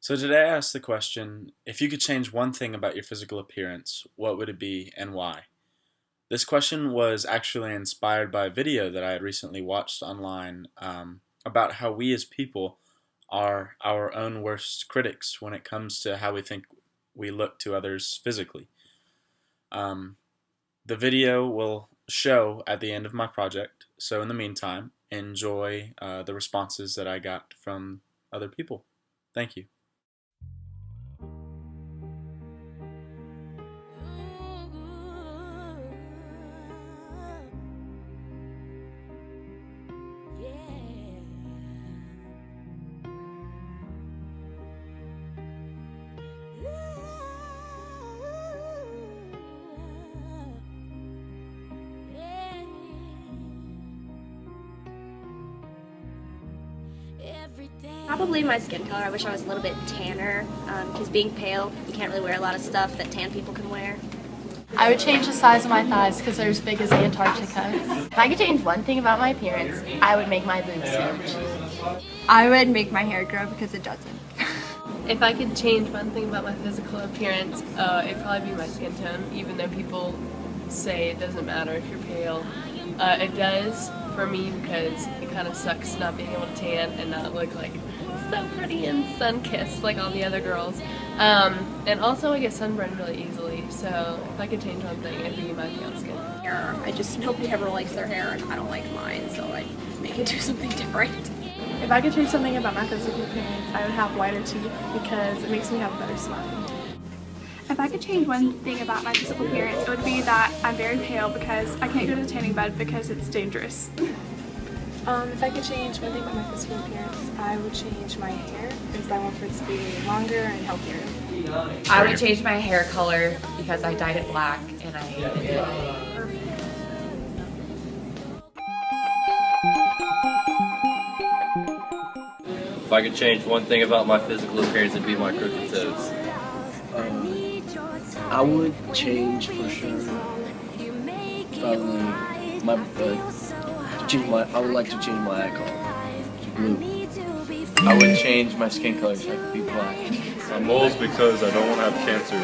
So today I asked the question, if you could change one thing about your physical appearance, what would it be and why? This question was actually inspired by a video that I had recently watched online about how we as people are our own worst critics when it comes to how we think we look to others physically. Um, the video will show at the end of my project, so in the meantime, enjoy the responses that I got from other people. Thank you. Probably my skin color. I wish I was a little bit tanner, because being pale, you can't really wear a lot of stuff that tan people can wear. I would change the size of my thighs because they're as big as Antarctica. If I could change one thing about my appearance, I would make my boobs huge. I would make my hair grow because it doesn't. If I could change one thing about my physical appearance, it'd probably be my skin tone, even though people say it doesn't matter if you're pale. It does for me because it kind of sucks not being able to tan and not look like so pretty and sun-kissed like all the other girls. And also I get sunburned really easily, so if I could change one thing, it'd be my pale skin. Nobody ever likes their hair, and I don't like mine, so I'd make it do something different. If I could change something about my physical appearance, I would have whiter teeth because it makes me have a better smile. If I could change one thing about my physical appearance, it would be that I'm very pale because I can't go to the tanning bed because it's dangerous. If I could change one thing about my physical appearance, I would change my hair because I want for it to be longer and healthier. I would change my hair color because I dyed it black and I hated it. If I could change one thing about my physical appearance, it'd be my crooked toes. I would change for sure. Probably I would like to change my eye color to blue. I would change my skin color so I could be black. My moles because I don't want to have cancer.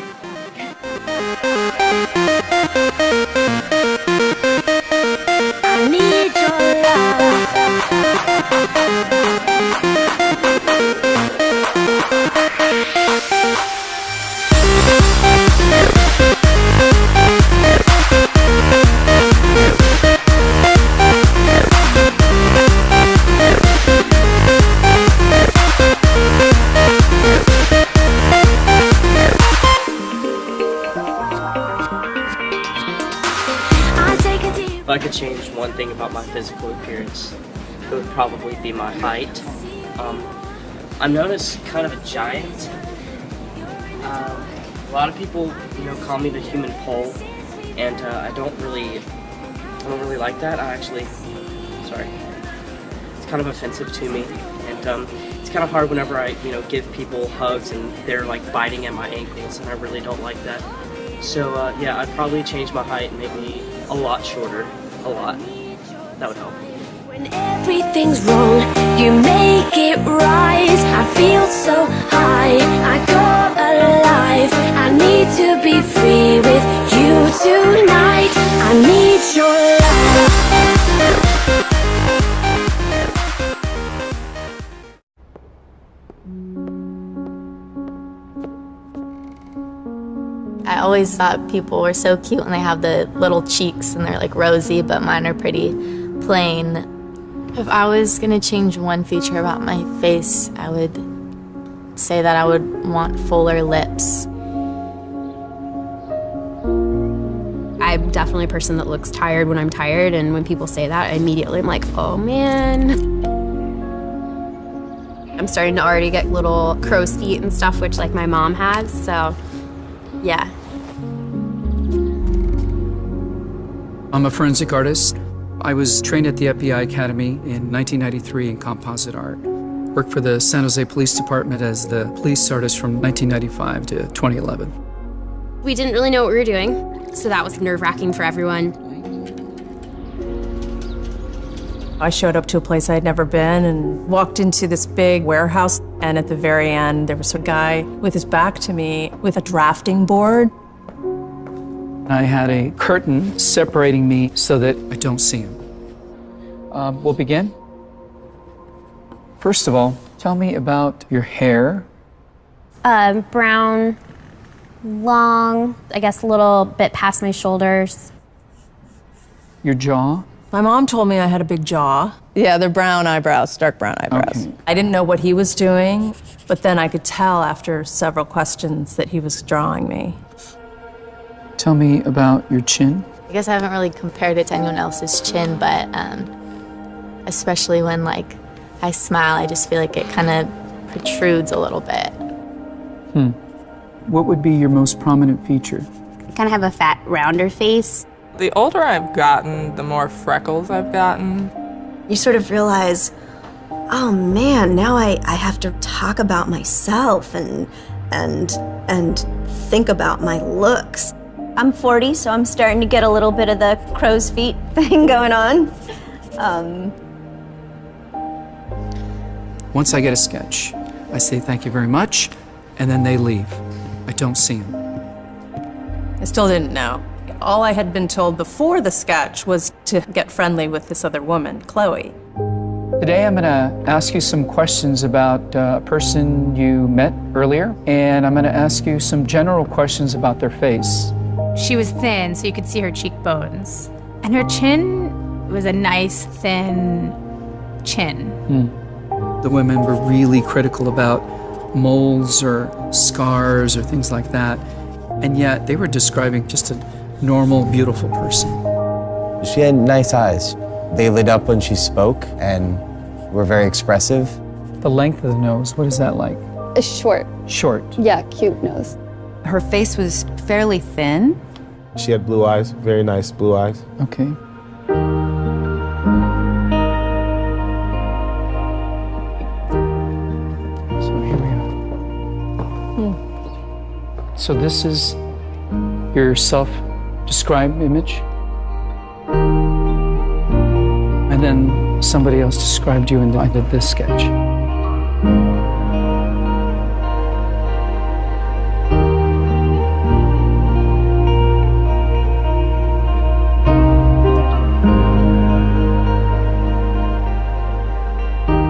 I need your love. If I could change one thing about my physical appearance, it would probably be my height. I'm known as kind of a giant. A lot of people, call me the human pole, and I don't really like that. It's kind of offensive to me, and it's kind of hard whenever I, give people hugs and they're like biting at my ankles, and I really don't like that. So yeah, I'd probably change my height and make me a lot shorter, a lot. That would help. When everything's wrong, you make it right. I feel so high, I go alive. I need to be free with you tonight. I need your love. I always thought people were so cute when they have the little cheeks and they're like rosy, but mine are pretty plain. If I was gonna change one feature about my face, I would say that I would want fuller lips. I'm definitely a person that looks tired when I'm tired, and when people say that, I immediately am like, oh man. I'm starting to already get little crow's feet and stuff, which like my mom has, so yeah. I'm a forensic artist. I was trained at the FBI Academy in 1993 in composite art. Worked for the San Jose Police Department as the police artist from 1995 to 2011. We didn't really know what we were doing, so that was nerve-wracking for everyone. I showed up to a place I had never been and walked into this big warehouse, and at the very end, there was a guy with his back to me with a drafting board. I had a curtain separating me so that I don't see him. We'll begin. First of all, tell me about your hair. Brown, long, I guess a little bit past my shoulders. Your jaw. My mom told me I had a big jaw. Yeah, they're brown eyebrows, dark brown eyebrows. Okay. I didn't know what he was doing, but then I could tell after several questions that he was drawing me. Tell me about your chin. I guess I haven't really compared it to anyone else's chin, but especially when like I smile, I just feel like it kind of protrudes a little bit. What would be your most prominent feature? I kind of have a fat, rounder face. The older I've gotten, the more freckles I've gotten. You sort of realize, oh man, now I have to talk about myself and think about my looks. I'm 40, so I'm starting to get a little bit of the crow's feet thing going on. Once I get a sketch, I say thank you very much, and then they leave. I don't see them. I still didn't know. All I had been told before the sketch was to get friendly with this other woman, Chloe. Today I'm going to ask you some questions about a person you met earlier, and I'm going to ask you some general questions about their face. She was thin, so you could see her cheekbones. And her chin was a nice, thin chin. The women were really critical about moles or scars or things like that, and yet they were describing just a normal, beautiful person. She had nice eyes. They lit up when she spoke and were very expressive. The length of the nose, what is that like? Short. Short. Yeah, cute nose. Her face was fairly thin. She had blue eyes, very nice blue eyes. Okay. So here we go. So this is your self-described image? And then somebody else described you and I did this sketch.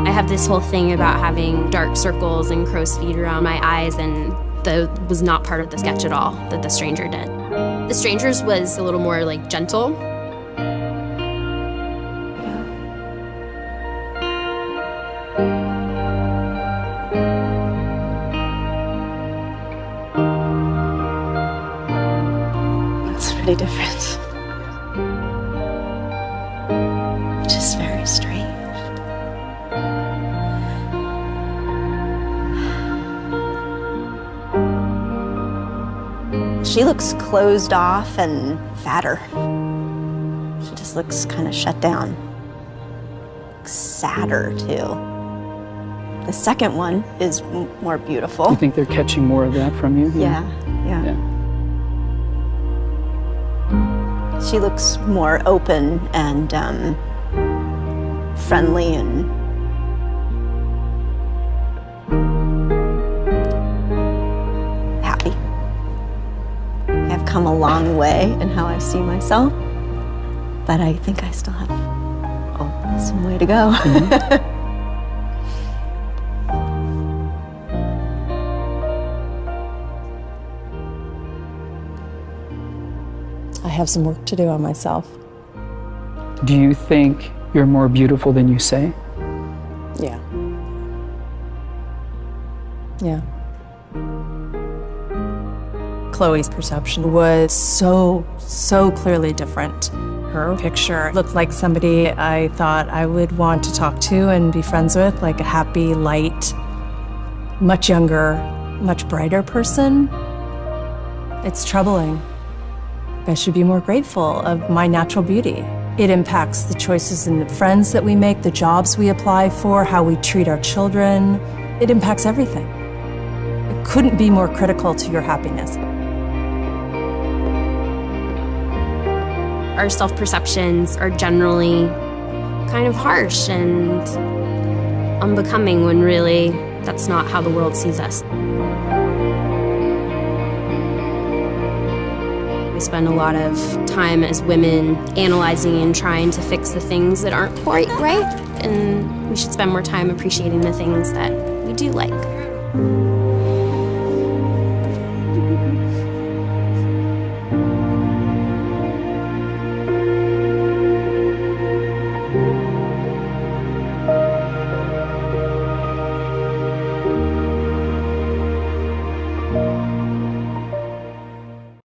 I have this whole thing about having dark circles and crow's feet around my eyes, and that was not part of the sketch at all that The Stranger did. The Stranger's was a little more like gentle. It's pretty different. Which is very strange. She looks closed off and fatter. She just looks kind of shut down. Sadder, too. The second one is more beautiful. You think they're catching more of that from you? Yeah. She looks more open and friendly and happy. I've come a long way in how I see myself, but I think I still have some way to go. I have some work to do on myself. Do you think you're more beautiful than you say? Yeah. Yeah. Chloe's perception was so clearly different. Her picture looked like somebody I thought I would want to talk to and be friends with, like a happy, light, much younger, much brighter person. It's troubling. I should be more grateful of my natural beauty. It impacts the choices and the friends that we make, the jobs we apply for, how we treat our children. It impacts everything. It couldn't be more critical to your happiness. Our self-perceptions are generally kind of harsh and unbecoming when really that's not how the world sees us. We spend a lot of time as women analyzing and trying to fix the things that aren't quite right, and we should spend more time appreciating the things that we do like.